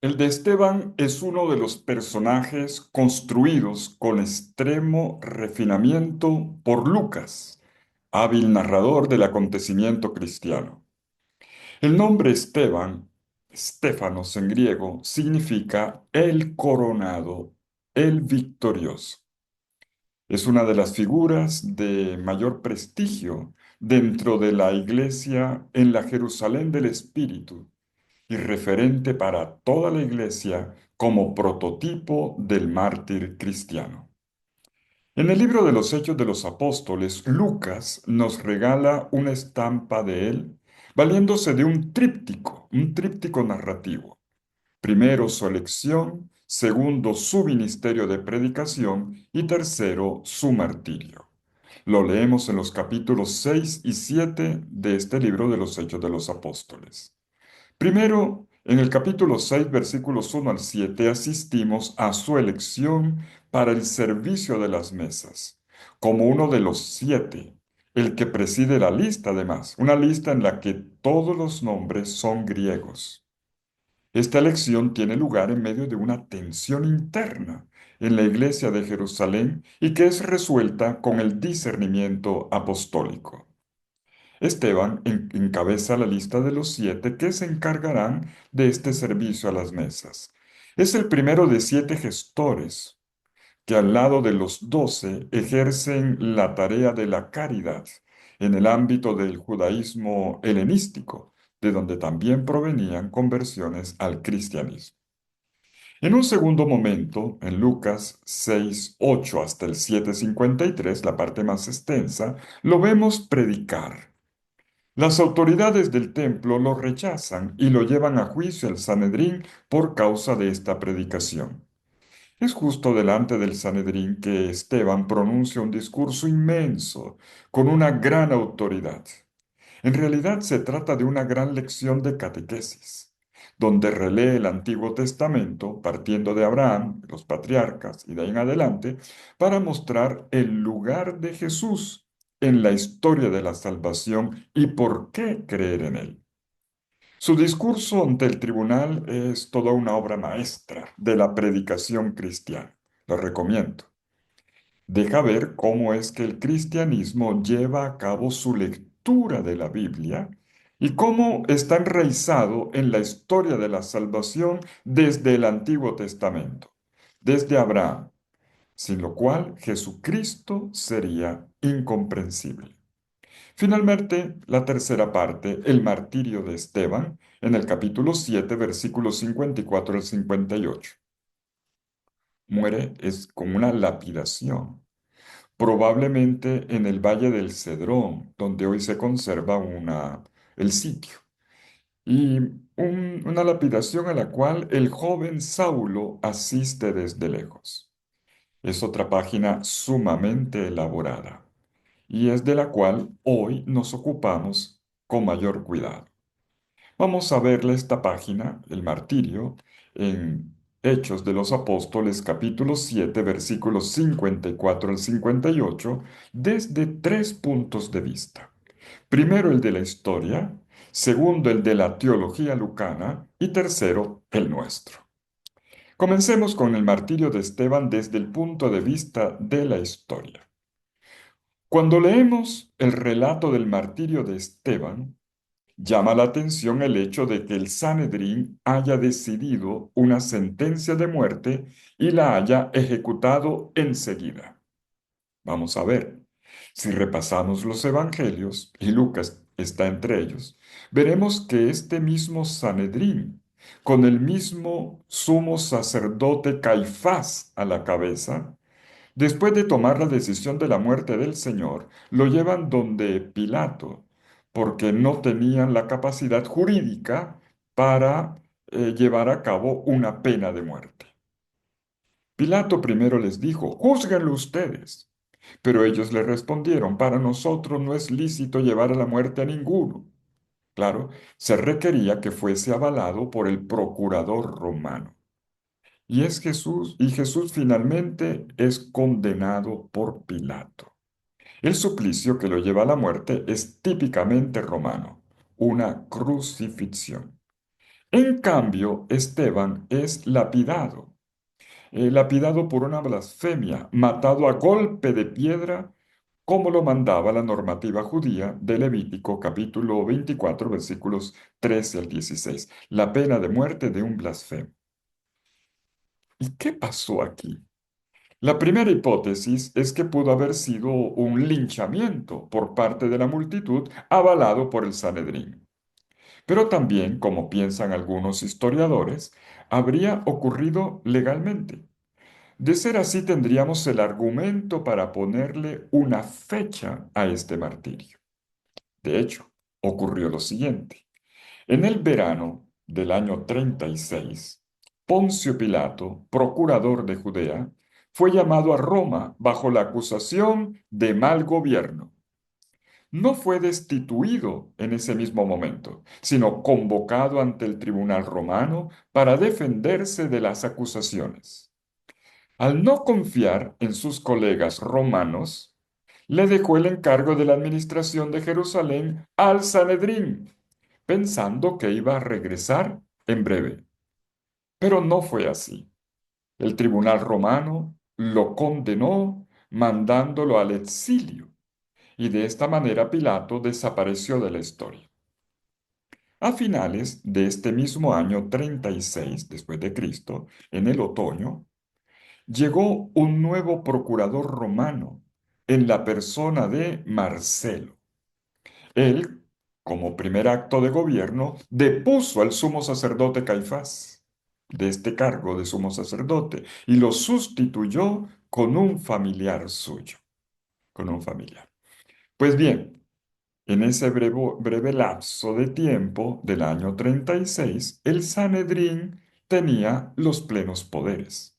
El de Esteban es uno de los personajes construidos con extremo refinamiento por Lucas, hábil narrador del acontecimiento cristiano. El nombre Esteban, Stéfanos en griego, significa el coronado, el victorioso. Es una de las figuras de mayor prestigio dentro de la iglesia en la Jerusalén del Espíritu y referente para toda la iglesia como prototipo del mártir cristiano. En el libro de los Hechos de los Apóstoles, Lucas nos regala una estampa de él, valiéndose de un tríptico narrativo. Primero, su elección; segundo, su ministerio de predicación; y tercero, su martirio. Lo leemos en los capítulos 6 y 7 de este libro de los Hechos de los Apóstoles. Primero, en el capítulo 6, versículos 1 al 7, asistimos a su elección para el servicio de las mesas, como uno de los 7, el que preside la lista además, una lista en la que todos los nombres son griegos. Esta elección tiene lugar en medio de una tensión interna en la iglesia de Jerusalén y que es resuelta con el discernimiento apostólico. Esteban encabeza la lista de los 7 que se encargarán de este servicio a las mesas. Es el primero de 7 gestores que al lado de los 12 ejercen la tarea de la caridad en el ámbito del judaísmo helenístico, de donde también provenían conversiones al cristianismo. En un segundo momento, en Lucas 6:8 hasta el 7:53, la parte más extensa, lo vemos predicar. Las autoridades del templo lo rechazan y lo llevan a juicio al Sanedrín por causa de esta predicación. Es justo delante del Sanedrín que Esteban pronuncia un discurso inmenso, con una gran autoridad. En realidad se trata de una gran lección de catequesis, donde relee el Antiguo Testamento, partiendo de Abraham, los patriarcas y de ahí en adelante, para mostrar el lugar de Jesús en la historia de la salvación y por qué creer en él. Su discurso ante el tribunal es toda una obra maestra de la predicación cristiana. Lo recomiendo. Deja ver cómo es que el cristianismo lleva a cabo su lectura de la Biblia y cómo está enraizado en la historia de la salvación desde el Antiguo Testamento, desde Abraham, sin lo cual Jesucristo sería incomprensible. Finalmente, la tercera parte, el martirio de Esteban, en el capítulo 7, versículos 54 al 58. Muere es con una lapidación, probablemente en el Valle del Cedrón, donde hoy se conserva el sitio, y una lapidación a la cual el joven Saulo asiste desde lejos. Es otra página sumamente elaborada y es de la cual hoy nos ocupamos con mayor cuidado. Vamos a verle esta página, el martirio, en Hechos de los Apóstoles, capítulo 7, versículos 54 al 58, desde tres puntos de vista. Primero, el de la historia; segundo, el de la teología lucana; y tercero, el nuestro. Comencemos con el martirio de Esteban desde el punto de vista de la historia. Cuando leemos el relato del martirio de Esteban, llama la atención el hecho de que el Sanedrín haya decidido una sentencia de muerte y la haya ejecutado enseguida. Vamos a ver. Si repasamos los evangelios, y Lucas está entre ellos, veremos que este mismo Sanedrín, con el mismo sumo sacerdote Caifás a la cabeza, después de tomar la decisión de la muerte del Señor, lo llevan donde Pilato, porque no tenían la capacidad jurídica para llevar a cabo una pena de muerte. Pilato primero les dijo: júzguenlo ustedes. Pero ellos le respondieron: para nosotros no es lícito llevar a la muerte a ninguno. Claro, se requería que fuese avalado por el procurador romano. Y Jesús finalmente es condenado por Pilato. El suplicio que lo lleva a la muerte es típicamente romano, una crucifixión. En cambio, Esteban es lapidado, lapidado por una blasfemia, matado a golpe de piedra, como lo mandaba la normativa judía de Levítico capítulo 24, versículos 13 al 16, la pena de muerte de un blasfemo. ¿Y qué pasó aquí? La primera hipótesis es que pudo haber sido un linchamiento por parte de la multitud avalado por el Sanedrín. Pero también, como piensan algunos historiadores, habría ocurrido legalmente. De ser así, tendríamos el argumento para ponerle una fecha a este martirio. De hecho, ocurrió lo siguiente. En el verano del año 36, Poncio Pilato, procurador de Judea, fue llamado a Roma bajo la acusación de mal gobierno. No fue destituido en ese mismo momento, sino convocado ante el tribunal romano para defenderse de las acusaciones. Al no confiar en sus colegas romanos, le dejó el encargo de la administración de Jerusalén al Sanedrín, pensando que iba a regresar en breve. Pero no fue así. El tribunal romano lo condenó mandándolo al exilio, y de esta manera Pilato desapareció de la historia. A finales de este mismo año 36 después de Cristo, en el otoño, llegó un nuevo procurador romano en la persona de Marcelo. Él, como primer acto de gobierno, depuso al sumo sacerdote Caifás de este cargo de sumo sacerdote y lo sustituyó con un familiar suyo, con un familiar. Pues bien, en ese breve lapso de tiempo del año 36, el Sanedrín tenía los plenos poderes.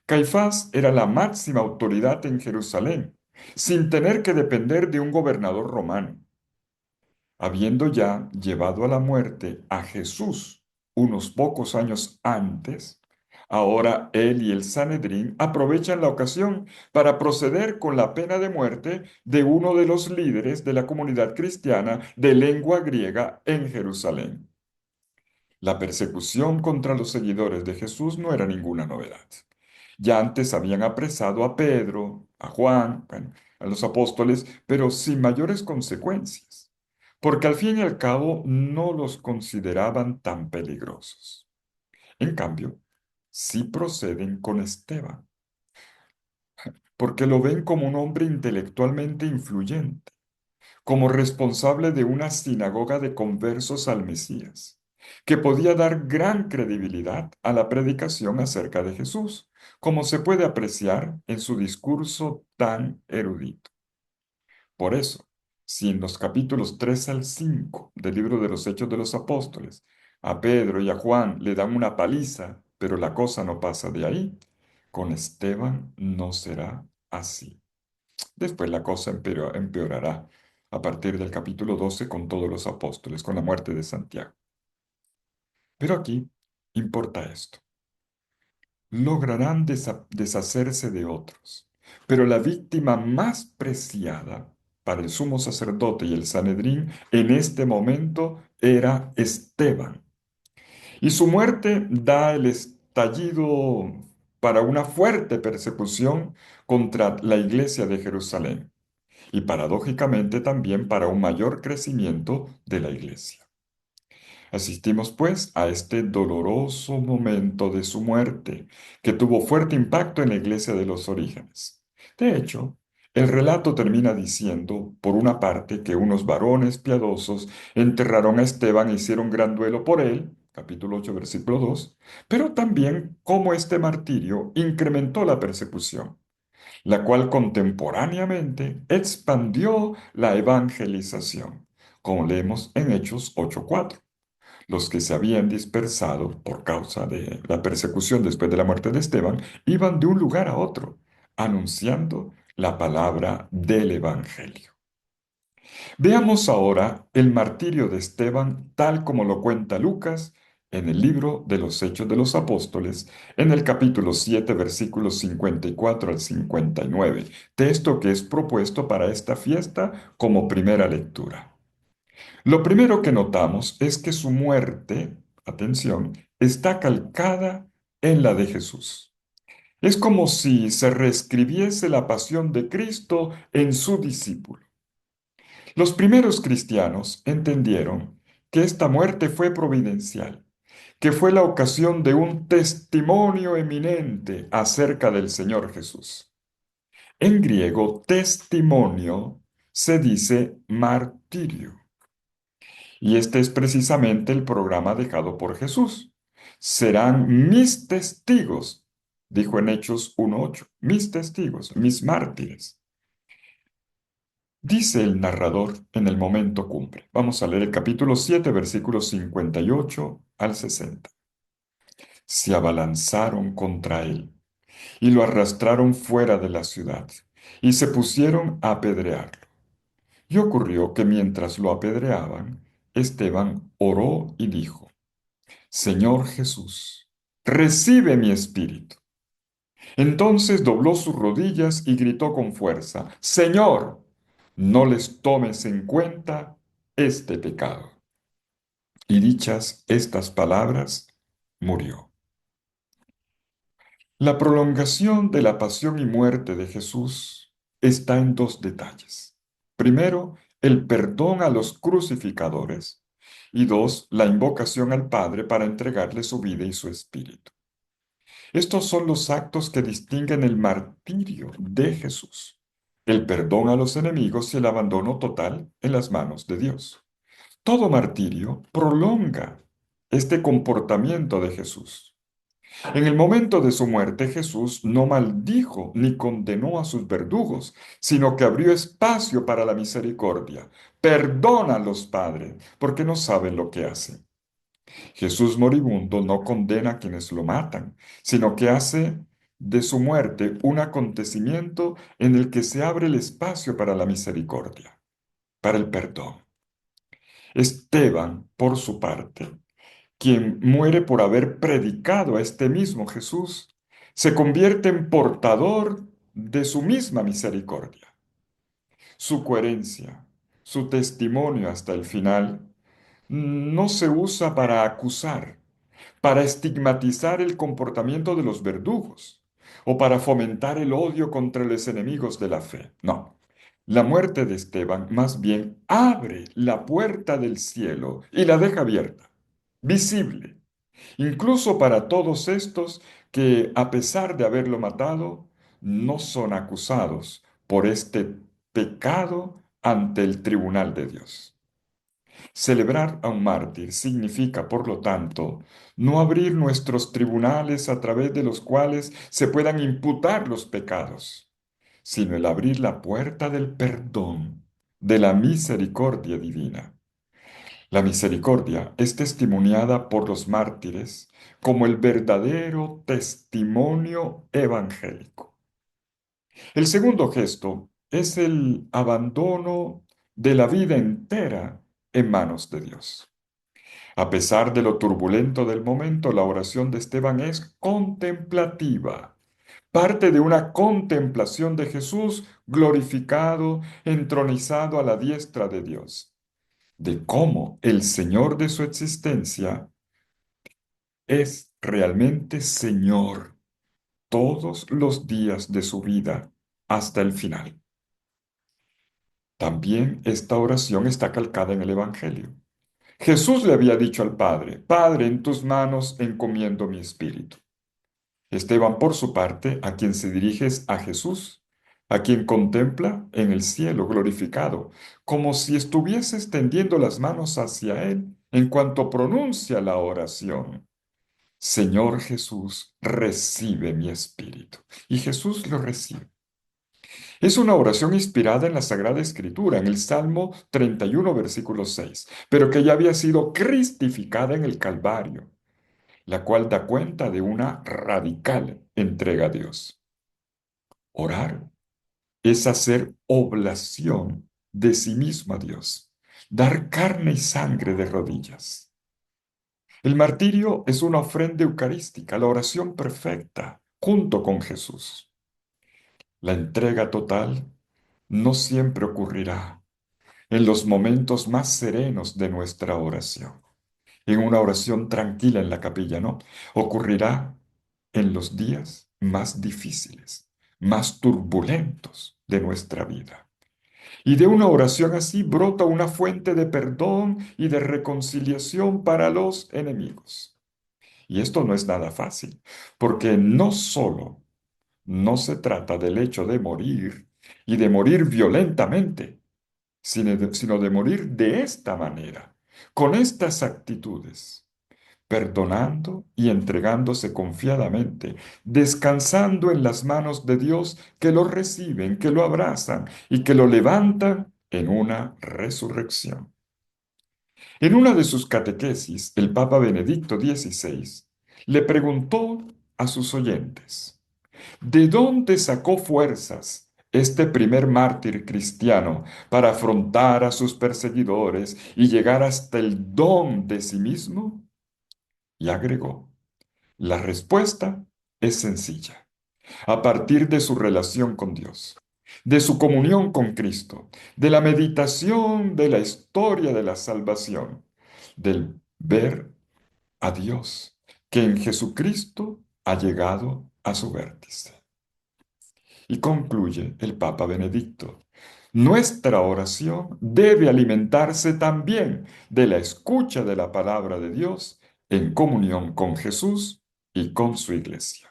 Caifás era la máxima autoridad en Jerusalén, sin tener que depender de un gobernador romano. Habiendo ya llevado a la muerte a Jesús unos pocos años antes, ahora él y el Sanedrín aprovechan la ocasión para proceder con la pena de muerte de uno de los líderes de la comunidad cristiana de lengua griega en Jerusalén. La persecución contra los seguidores de Jesús no era ninguna novedad. Ya antes habían apresado a Pedro, a Juan, bueno, a los apóstoles, pero sin mayores consecuencias, porque al fin y al cabo no los consideraban tan peligrosos. En cambio, sí proceden con Esteban, porque lo ven como un hombre intelectualmente influyente, como responsable de una sinagoga de conversos al Mesías, que podía dar gran credibilidad a la predicación acerca de Jesús, como se puede apreciar en su discurso tan erudito. Por eso, si en los capítulos 3 al 5 del libro de los Hechos de los Apóstoles a Pedro y a Juan le dan una paliza, pero la cosa no pasa de ahí, con Esteban no será así. Después la cosa empeorará a partir del capítulo 12 con todos los apóstoles, con la muerte de Santiago. Pero aquí importa esto. Lograrán deshacerse de otros, pero la víctima más preciada para el sumo sacerdote y el Sanedrín en este momento era Esteban. Y su muerte da el estallido para una fuerte persecución contra la iglesia de Jerusalén y paradójicamente también para un mayor crecimiento de la iglesia. Asistimos pues a este doloroso momento de su muerte, que tuvo fuerte impacto en la iglesia de los orígenes. De hecho, el relato termina diciendo, por una parte, que unos varones piadosos enterraron a Esteban e hicieron gran duelo por él, capítulo 8, versículo 2, pero también cómo este martirio incrementó la persecución, la cual contemporáneamente expandió la evangelización, como leemos en Hechos 8:4. Los que se habían dispersado por causa de la persecución después de la muerte de Esteban iban de un lugar a otro, anunciando la palabra del Evangelio. Veamos ahora el martirio de Esteban tal como lo cuenta Lucas en el libro de los Hechos de los Apóstoles, en el capítulo 7, versículos 54 al 59, texto que es propuesto para esta fiesta como primera lectura. Lo primero que notamos es que su muerte, atención, está calcada en la de Jesús. Es como si se reescribiese la pasión de Cristo en su discípulo. Los primeros cristianos entendieron que esta muerte fue providencial, que fue la ocasión de un testimonio eminente acerca del Señor Jesús. En griego, testimonio se dice martirio, y este es precisamente el programa dejado por Jesús. Serán mis testigos, dijo en Hechos 1:8, mis testigos, mis mártires. Dice el narrador en el momento cumbre. Vamos a leer el capítulo 7, versículos 58 al 60. Se abalanzaron contra él y lo arrastraron fuera de la ciudad y se pusieron a apedrearlo. Y ocurrió que mientras lo apedreaban, Esteban oró y dijo, Señor Jesús, recibe mi espíritu. Entonces dobló sus rodillas y gritó con fuerza, Señor, no les tomes en cuenta este pecado. Y dichas estas palabras, murió. La prolongación de la pasión y muerte de Jesús está en dos detalles. Primero, el perdón a los crucificadores y dos, la invocación al Padre para entregarle su vida y su espíritu. Estos son los actos que distinguen el martirio de Jesús, el perdón a los enemigos y el abandono total en las manos de Dios. Todo martirio prolonga este comportamiento de Jesús. En el momento de su muerte, Jesús no maldijo ni condenó a sus verdugos, sino que abrió espacio para la misericordia. Perdónalos, Padre, porque no saben lo que hacen. Jesús moribundo no condena a quienes lo matan, sino que hace de su muerte un acontecimiento en el que se abre el espacio para la misericordia, para el perdón. Esteban, por su parte, quien muere por haber predicado a este mismo Jesús, se convierte en portador de su misma misericordia. Su coherencia, su testimonio hasta el final, no se usa para acusar, para estigmatizar el comportamiento de los verdugos o para fomentar el odio contra los enemigos de la fe. No. La muerte de Esteban más bien abre la puerta del cielo y la deja abierta, visible, incluso para todos estos que, a pesar de haberlo matado, no son acusados por este pecado ante el tribunal de Dios. Celebrar a un mártir significa, por lo tanto, no abrir nuestros tribunales a través de los cuales se puedan imputar los pecados, sino el abrir la puerta del perdón, de la misericordia divina. La misericordia es testimoniada por los mártires como el verdadero testimonio evangélico. El segundo gesto es el abandono de la vida entera en manos de Dios. A pesar de lo turbulento del momento, la oración de Esteban es contemplativa, parte de una contemplación de Jesús glorificado, entronizado a la diestra de Dios, de cómo el Señor de su existencia es realmente Señor todos los días de su vida hasta el final. También esta oración está calcada en el Evangelio. Jesús le había dicho al Padre, Padre, en tus manos encomiendo mi espíritu. Esteban, por su parte, a quien se dirige es a Jesús, a quien contempla en el cielo glorificado, como si estuviese extendiendo las manos hacia él en cuanto pronuncia la oración. Señor Jesús, recibe mi espíritu. Y Jesús lo recibe. Es una oración inspirada en la Sagrada Escritura, en el Salmo 31, versículo 6, pero que ya había sido cristificada en el Calvario, la cual da cuenta de una radical entrega a Dios. Orar es hacer oblación de sí mismo a Dios, dar carne y sangre de rodillas. El martirio es una ofrenda eucarística, la oración perfecta, junto con Jesús. La entrega total no siempre ocurrirá en los momentos más serenos de nuestra oración. en una oración tranquila en la capilla, ¿no? Ocurrirá en los días más difíciles, más turbulentos de nuestra vida. Y de una oración así brota una fuente de perdón y de reconciliación para los enemigos. Y esto no es nada fácil, porque no solo no se trata del hecho de morir y de morir violentamente, sino de morir de esta manera, con estas actitudes, perdonando y entregándose confiadamente, descansando en las manos de Dios que lo reciben, que lo abrazan y que lo levantan en una resurrección. En una de sus catequesis, el Papa Benedicto XVI le preguntó a sus oyentes, ¿de dónde sacó fuerzas este primer mártir cristiano para afrontar a sus perseguidores y llegar hasta el don de sí mismo? Y agregó, la respuesta es sencilla. A partir de su relación con Dios, de su comunión con Cristo, de la meditación de la historia de la salvación, del ver a Dios, que en Jesucristo ha llegado a su vértice. Y concluye el Papa Benedicto. Nuestra oración debe alimentarse también de la escucha de la palabra de Dios en comunión con Jesús y con su iglesia.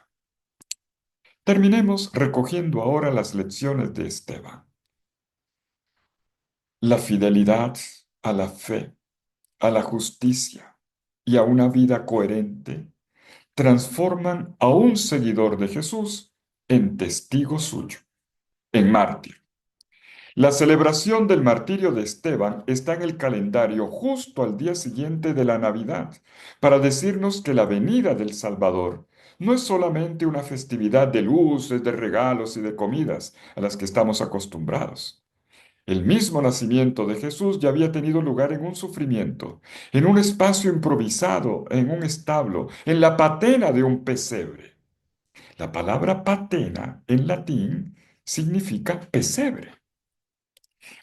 Terminemos recogiendo ahora las lecciones de Esteban. La fidelidad a la fe, a la justicia y a una vida coherente transforman a un seguidor de Jesús en testigo suyo, en mártir. La celebración del martirio de Esteban está en el calendario justo al día siguiente de la Navidad, para decirnos que la venida del Salvador no es solamente una festividad de luces, de regalos y de comidas a las que estamos acostumbrados. El mismo nacimiento de Jesús ya había tenido lugar en un sufrimiento, en un espacio improvisado, en un establo, en la patena de un pesebre. La palabra patena en latín significa pesebre.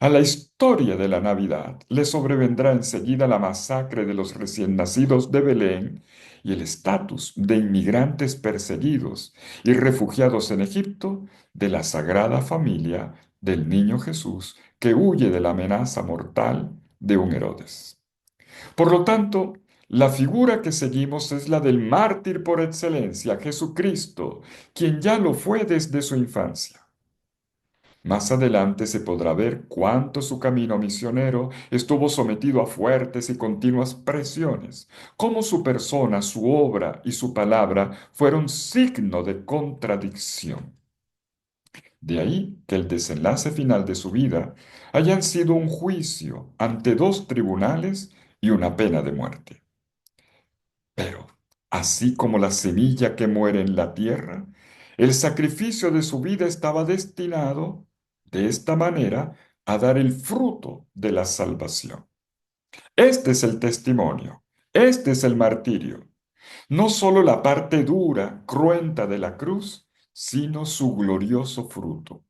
A la historia de la Navidad le sobrevendrá enseguida la masacre de los recién nacidos de Belén y el estatus de inmigrantes perseguidos y refugiados en Egipto de la Sagrada Familia del Niño Jesús que huye de la amenaza mortal de un Herodes. Por lo tanto, la figura que seguimos es la del mártir por excelencia, Jesucristo, quien ya lo fue desde su infancia. Más adelante se podrá ver cuánto su camino misionero estuvo sometido a fuertes y continuas presiones, cómo su persona, su obra y su palabra fueron signo de contradicción. De ahí que el desenlace final de su vida hayan sido un juicio ante dos tribunales y una pena de muerte. Pero, así como la semilla que muere en la tierra, el sacrificio de su vida estaba destinado, de esta manera, a dar el fruto de la salvación. Este es el testimonio, este es el martirio, no solo la parte dura, cruenta de la cruz, sino su glorioso fruto.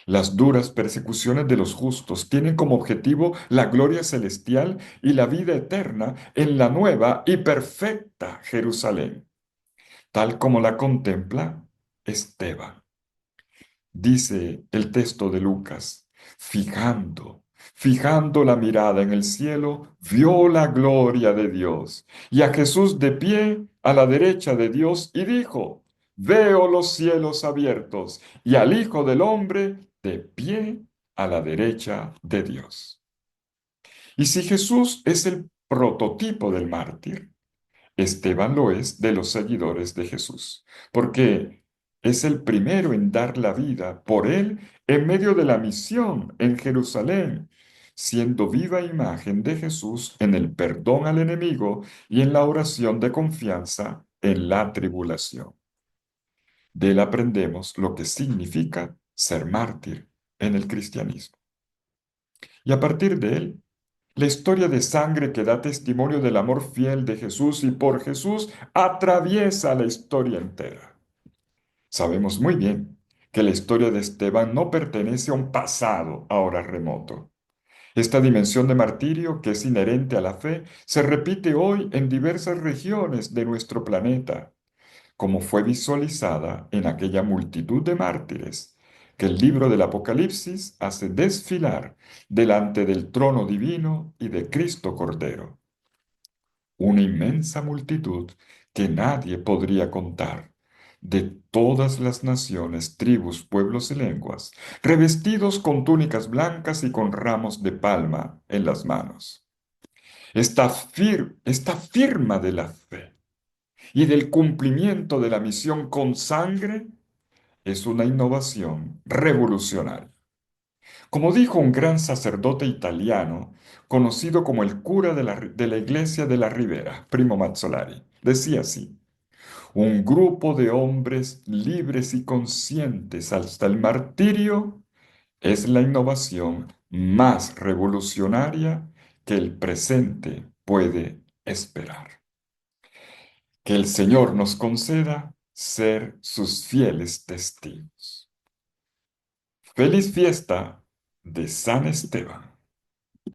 Las duras persecuciones de los justos tienen como objetivo la gloria celestial y la vida eterna en la nueva y perfecta Jerusalén, tal como la contempla Esteban. Dice el texto de Lucas, fijando la mirada en el cielo, vio la gloria de Dios y a Jesús de pie a la derecha de Dios y dijo, veo los cielos abiertos y al Hijo del Hombre de pie a la derecha de Dios. Y si Jesús es el prototipo del mártir, Esteban lo es de los seguidores de Jesús, porque es el primero en dar la vida por él en medio de la misión en Jerusalén, siendo viva imagen de Jesús en el perdón al enemigo y en la oración de confianza en la tribulación. De él aprendemos lo que significa ser mártir en el cristianismo. Y a partir de él, la historia de sangre que da testimonio del amor fiel de Jesús y por Jesús atraviesa la historia entera. Sabemos muy bien que la historia de Esteban no pertenece a un pasado ahora remoto. Esta dimensión de martirio, que es inherente a la fe, se repite hoy en diversas regiones de nuestro planeta, como fue visualizada en aquella multitud de mártires que el libro del Apocalipsis hace desfilar delante del trono divino y de Cristo Cordero. Una inmensa multitud que nadie podría contar, de todas las naciones, tribus, pueblos y lenguas, revestidos con túnicas blancas y con ramos de palma en las manos. Esta firma de la fe y del cumplimiento de la misión con sangre es una innovación revolucionaria. Como dijo un gran sacerdote italiano, conocido como el cura de la iglesia de la Ribera, Primo Mazzolari, decía así: un grupo de hombres libres y conscientes hasta el martirio es la innovación más revolucionaria que el presente puede esperar. Que el Señor nos conceda ser sus fieles testigos. Feliz fiesta de San Esteban.